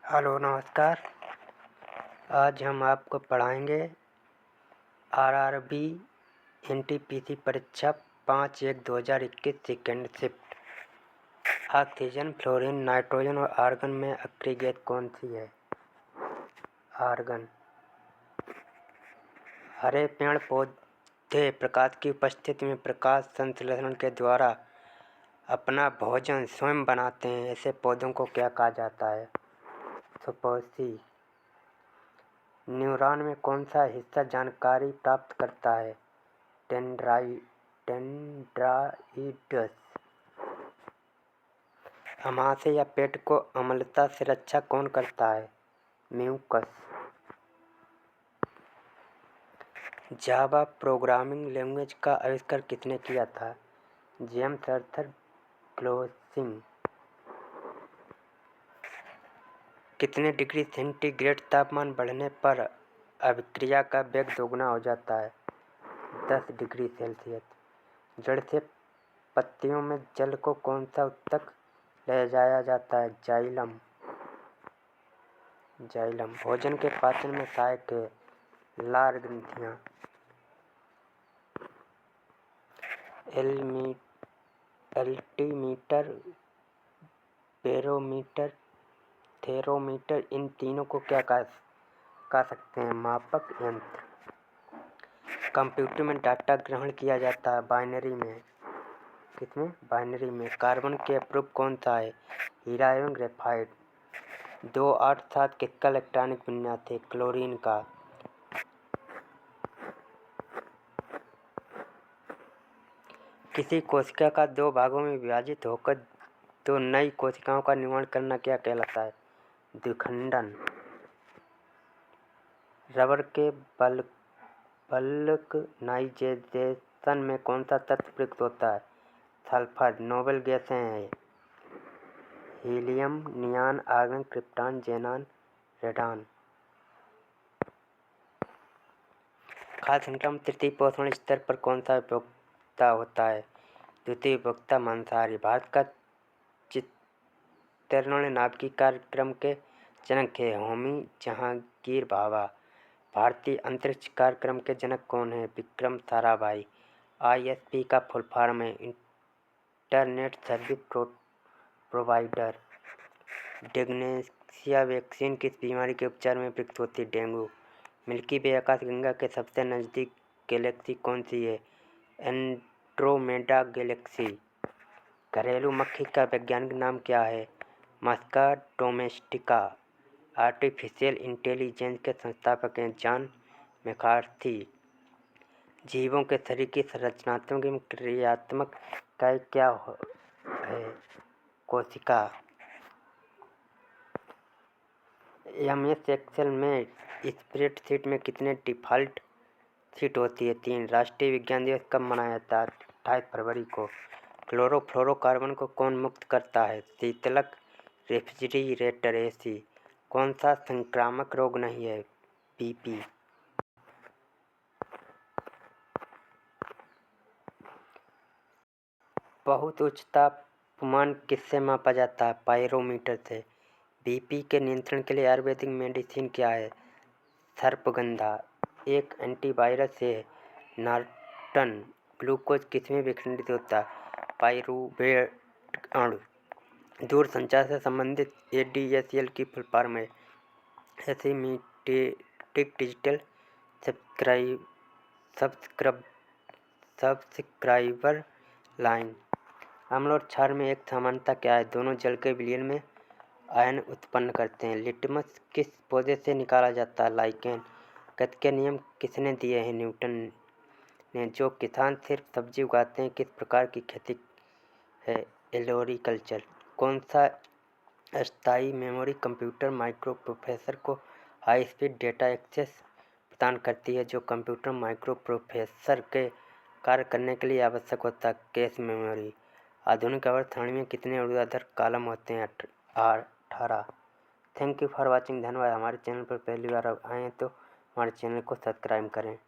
Hello नमस्कार। आज हम आपको पढ़ाएंगे आरआरबी एनटीपीसी परीक्षा 5/1/2021 second shift. Oxygen, fluorine, nitrogen और आर्गन में अक्रिय गैस कौन सी है? आर्गन। हरे पेड़ पौधे प्रकाश की उपस्थिति में प्रकाश संश्लेषण के द्वारा अपना भोजन स्वयं बनाते हैं। ऐसे पौधों को क्या कहा जाता है? सुपोषी। न्यूरॉन में कौन सा हिस्सा जानकारी प्राप्त करता है? डेंड्राइट्स। आमाशय या पेट को अम्लता से रक्षा कौन करता है? म्यूकस। जावा प्रोग्रामिंग लैंग्वेज का आविष्कार किसने किया था? James Arthur Gosling. कितने डिग्री सेंटीग्रेड तापमान बढ़ने पर अभिक्रिया का वेग दोगुना हो जाता है? 10 डिग्री सेल्सियस। जड़ से पत्तियों में जल को कौन सा ऊतक ले जाया जाता है? जाइलम। भोजन के पाचन में सहायक है? लार ग्रंथियां। एल्टीमीटर, बैरोमीटर, थर्मोमीटर, इन तीनों को क्या कह सकते हैं? मापक यंत्र। कंप्यूटर में डाटा ग्रहण किया जाता है बाइनरी में। किसमें? बाइनरी में। कार्बन के अप्रूप कौन सा है? हीरा एवं ग्रेफाइट। 287 किसका इलेक्ट्रॉनिक विन्यास है? क्लोरीन का। किसी कोशिका का दो भागों में विभाजित होकर दो नई कोशिकाओं का निर्माण करना क्या कहलाता है? द्विखंडन। रबर के वल्कनाइजेशन में कौन सा तत्व प्रयुक्त होता है? सल्फर। नोबेल गैसें हैं? Helium, neon, argon, krypton, xenon, radon. खाद्य श्रृंखला में तृतीय पोषण स्तर पर कौन सा उपभोक्ता होता है? द्वितीय उपभोक्ता मांसाहारी। भारत का चित्रण नाभिकीय कार्यक्रम के जनक है? होमी जहांगीर भाभा। भारतीय अंतरिक्ष कार्यक्रम के जनक कौन है? विक्रम साराभाई। ISP का फुल फॉर्म है? Internet service provider. Dengue vaccine किस बीमारी के उपचार में प्रयुक्त होती है? डेंगू। मिल्की वे आकाशगंगा के सबसे नज़दीक गैलेक्सी कौन सी है? Andromeda Galaxy. घरेलू मक्खी का वैज्ञानिक नाम क्या है? मस्का डोमेस्टिका। आर्टिफिशियल इंटेलिजेंस के संस्थापक हैं? John McCarthy. जीवों के शरीर की संरचनात्मक एवं क्रियात्मक इकाई क्या है? कोशिका। MS एक्सेल में स्प्रेडशीट में कितने डिफ़ॉल्ट शीट होती है? 3। राष्ट्रीय विज्ञान दिवस कब मनाया जाता है? 28 फरवरी को। क्लोरोफ्लोरोकार्बन को कौन मुक्त करता है? शीतलक, रेफ्रिजरेटर, AC। कौन सा संक्रामक रोग नहीं है? BP। बहुत उच्च तापमान किससे मापा जाता है? पायरोमीटर से। BP के नियंत्रण के लिए आयुर्वेदिक मेडिसिन क्या है? सर्पगंधा। एक एंटीवायरस है? नॉर्टन। ग्लूकोज किसमें विखंडित होता है? पाइरूवेट अणु। दूरसंचार से संबंधित ADSL की फुल फॉर्म है? Asymmetric digital subscriber line. अम्ल और क्षार में एक समानता क्या है? दोनों जल के विलयन में आयन उत्पन्न करते हैं। लिटमस किस पौधे से निकाला जाता है? लाइकेन। गति के नियम किसने दिए हैं? न्यूटन ने। जो किसान सिर्फ सब्जी उगाते हैं किस प्रकार की खेती है? एलोरीकल्चर। कौन सा अस्थायी मेमोरी कंप्यूटर माइक्रोप्रोसेसर को हाई स्पीड डेटा एक्सेस प्रदान करती है? जो कंप्यूटर माइक्रोप्रोसेसर के कार्य करने के लिए आवश्यक होता है? Cache memory. आधुनिक आवर्त सारणी में कितने ऊर्ध्वाधर कॉलम होते हैं? 18। Thank you for watching. धन्यवाद। हमारे चैनल पर पहली बार आए हैं तो हमारे चैनल को सब्सक्राइब करें।